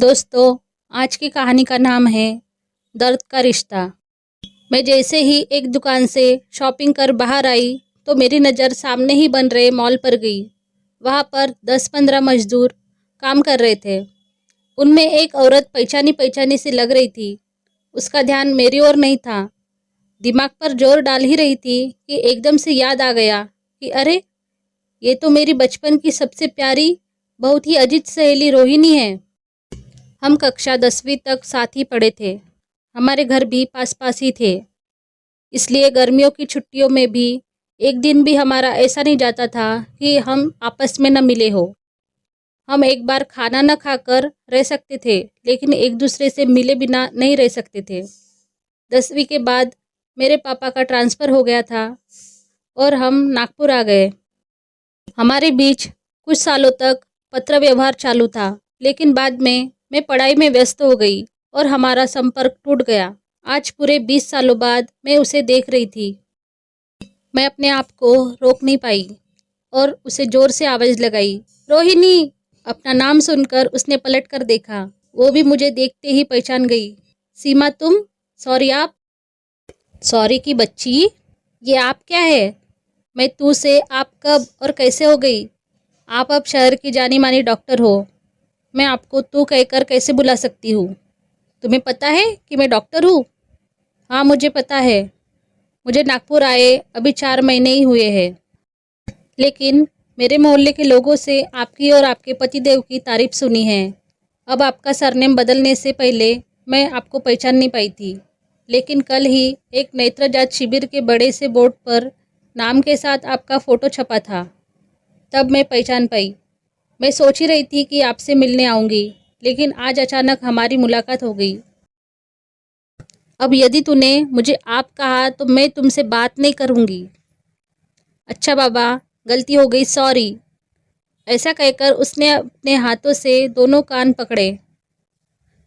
दोस्तों, आज की कहानी का नाम है दर्द का रिश्ता। मैं जैसे ही एक दुकान से शॉपिंग कर बाहर आई तो मेरी नज़र सामने ही बन रहे मॉल पर गई। वहाँ पर 10-15 मजदूर काम कर रहे थे। उनमें एक औरत पहचानी पहचानी सी लग रही थी। उसका ध्यान मेरी ओर नहीं था। दिमाग पर जोर डाल ही रही थी कि एकदम से याद आ गया कि अरे, ये तो मेरी बचपन की सबसे प्यारी, बहुत ही अजीज सहेली रोहिणी है। हम कक्षा 10वीं तक साथ ही पढ़े थे। हमारे घर भी पास पास ही थे, इसलिए गर्मियों की छुट्टियों में भी एक दिन भी हमारा ऐसा नहीं जाता था कि हम आपस में न मिले हो। हम एक बार खाना न खाकर रह सकते थे, लेकिन एक दूसरे से मिले बिना नहीं रह सकते थे। 10वीं के बाद मेरे पापा का ट्रांसफ़र हो गया था और हम नागपुर आ गए। हमारे बीच कुछ सालों तक पत्र व्यवहार चालू था, लेकिन बाद में मैं पढ़ाई में व्यस्त हो गई और हमारा संपर्क टूट गया। आज पूरे 20 सालों बाद मैं उसे देख रही थी। मैं अपने आप को रोक नहीं पाई और उसे ज़ोर से आवाज़ लगाई, रोहिणी। अपना नाम सुनकर उसने पलट कर देखा। वो भी मुझे देखते ही पहचान गई। सीमा तुम? सॉरी आप? सॉरी की बच्ची, ये आप क्या है? मैं तू से आप कब और कैसे हो गई? आप अब शहर की जानी मानी डॉक्टर हो। मैं आपको तू कहकर कैसे बुला सकती हूँ? तुम्हें पता है कि मैं डॉक्टर हूँ? हाँ, मुझे पता है। मुझे नागपुर आए अभी 4 महीने ही हुए हैं, लेकिन मेरे मोहल्ले के लोगों से आपकी और आपके पतिदेव की तारीफ सुनी है। अब आपका सरनेम बदलने से पहले मैं आपको पहचान नहीं पाई थी, लेकिन कल ही एक नेत्र जांच शिविर के बड़े से बोर्ड पर नाम के साथ आपका फ़ोटो छपा था। तब मैं पहचान पाई। मैं सोच ही रही थी कि आपसे मिलने आऊँगी, लेकिन आज अचानक हमारी मुलाकात हो गई। अब यदि तूने मुझे आप कहा तो मैं तुमसे बात नहीं करूँगी। अच्छा बाबा, गलती हो गई, सॉरी। ऐसा कहकर उसने अपने हाथों से दोनों कान पकड़े।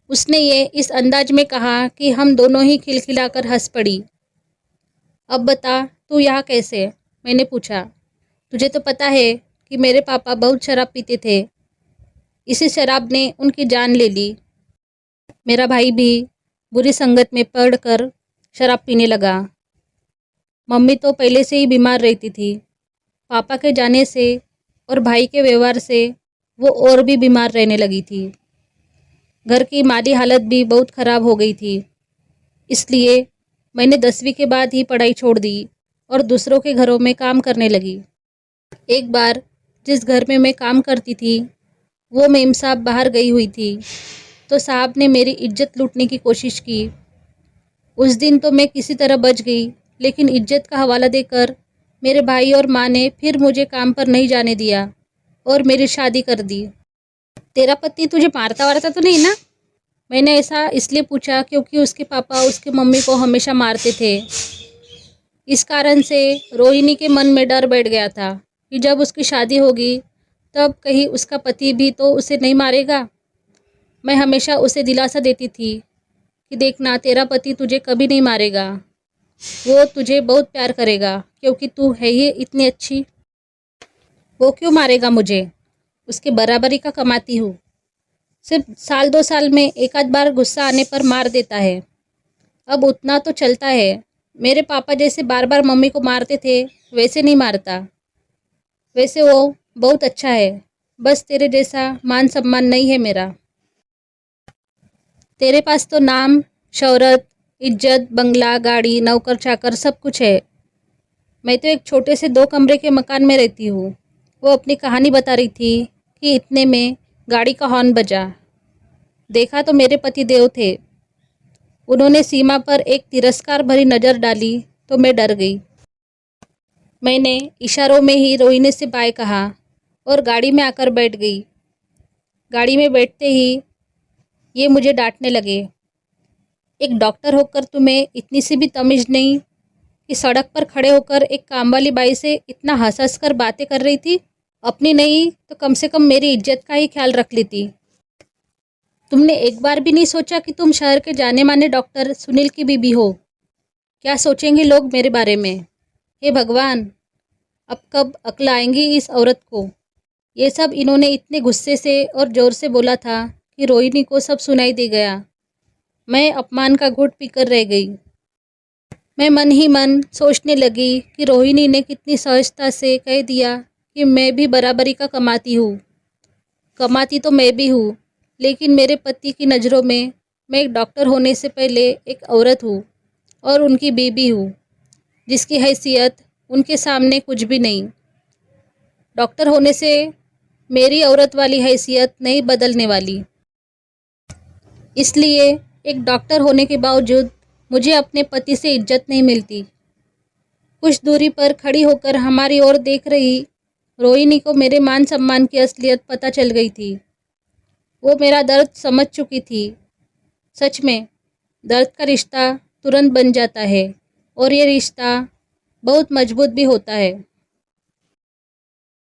उसने ये इस अंदाज में कहा कि हम दोनों ही खिलखिलाकर हंस पड़ी। अब बता, तू यहाँ कैसे? मैंने पूछा। तुझे तो पता है कि मेरे पापा बहुत शराब पीते थे। इसी शराब ने उनकी जान ले ली। मेरा भाई भी बुरी संगत में पड़कर शराब पीने लगा। मम्मी तो पहले से ही बीमार रहती थी। पापा के जाने से और भाई के व्यवहार से वो और भी बीमार रहने लगी थी। घर की माली हालत भी बहुत ख़राब हो गई थी। इसलिए मैंने 10वीं के बाद ही पढ़ाई छोड़ दी और दूसरों के घरों में काम करने लगी। एक बार जिस घर में मैं काम करती थी, वो मेम साहब बाहर गई हुई थी, तो साहब ने मेरी इज्जत लूटने की कोशिश की। उस दिन तो मैं किसी तरह बच गई, लेकिन इज्जत का हवाला देकर मेरे भाई और माँ ने फिर मुझे काम पर नहीं जाने दिया और मेरी शादी कर दी। तेरा पति तुझे मारता वारता तो नहीं ना? मैंने ऐसा इसलिए पूछा क्योंकि उसके पापा उसके मम्मी को हमेशा मारते थे। इस कारण से रोहिणी के मन में डर बैठ गया था कि जब उसकी शादी होगी तब कहीं उसका पति भी तो उसे नहीं मारेगा। मैं हमेशा उसे दिलासा देती थी कि देखना, तेरा पति तुझे कभी नहीं मारेगा। वो तुझे बहुत प्यार करेगा क्योंकि तू है ही इतनी अच्छी। वो क्यों मारेगा मुझे? उसके बराबरी का कमाती हूँ। सिर्फ साल 2 साल में एक आध बार गुस्सा आने पर मार देता है। अब उतना तो चलता है। मेरे पापा जैसे बार बार मम्मी को मारते थे वैसे नहीं मारता। वैसे वो बहुत अच्छा है, बस तेरे जैसा मान सम्मान नहीं है मेरा। तेरे पास तो नाम, शोहरत, इज्जत, बंगला, गाड़ी, नौकर चाकर सब कुछ है। मैं तो एक छोटे से 2 कमरे के मकान में रहती हूँ। वो अपनी कहानी बता रही थी कि इतने में गाड़ी का हॉर्न बजा। देखा तो मेरे पति देव थे। उन्होंने सीमा पर एक तिरस्कार भरी नज़र डाली तो मैं डर गई। मैंने इशारों में ही रोहिणी से बाय कहा और गाड़ी में आकर बैठ गई। गाड़ी में बैठते ही ये मुझे डांटने लगे, एक डॉक्टर होकर तुम्हें इतनी सी भी तमीज़ नहीं कि सड़क पर खड़े होकर एक काम वाली बाई से इतना हंस हंस कर बातें कर रही थी। अपनी नहीं तो कम से कम मेरी इज्जत का ही ख्याल रख लेती। तुमने एक बार भी नहीं सोचा कि तुम शहर के जाने माने डॉक्टर सुनील की बीबी हो? क्या सोचेंगे लोग मेरे बारे में? हे भगवान, अब कब अक्ल आएंगी इस औरत को? ये सब इन्होंने इतने गुस्से से और ज़ोर से बोला था कि रोहिणी को सब सुनाई दे गया। मैं अपमान का घूंट पीकर रह गई। मैं मन ही मन सोचने लगी कि रोहिणी ने कितनी सहजता से कह दिया कि मैं भी बराबरी का कमाती हूँ। कमाती तो मैं भी हूँ, लेकिन मेरे पति की नज़रों में मैं एक डॉक्टर होने से पहले एक औरत हूँ और उनकी बीवी हूँ, जिसकी हैसियत उनके सामने कुछ भी नहीं। डॉक्टर होने से मेरी औरत वाली हैसियत नहीं बदलने वाली। इसलिए एक डॉक्टर होने के बावजूद मुझे अपने पति से इज्जत नहीं मिलती। कुछ दूरी पर खड़ी होकर हमारी ओर देख रही रोहिणी को मेरे मान सम्मान की असलियत पता चल गई थी। वो मेरा दर्द समझ चुकी थी। सच में दर्द का रिश्ता तुरंत बन जाता है और ये रिश्ता बहुत मजबूत भी होता है।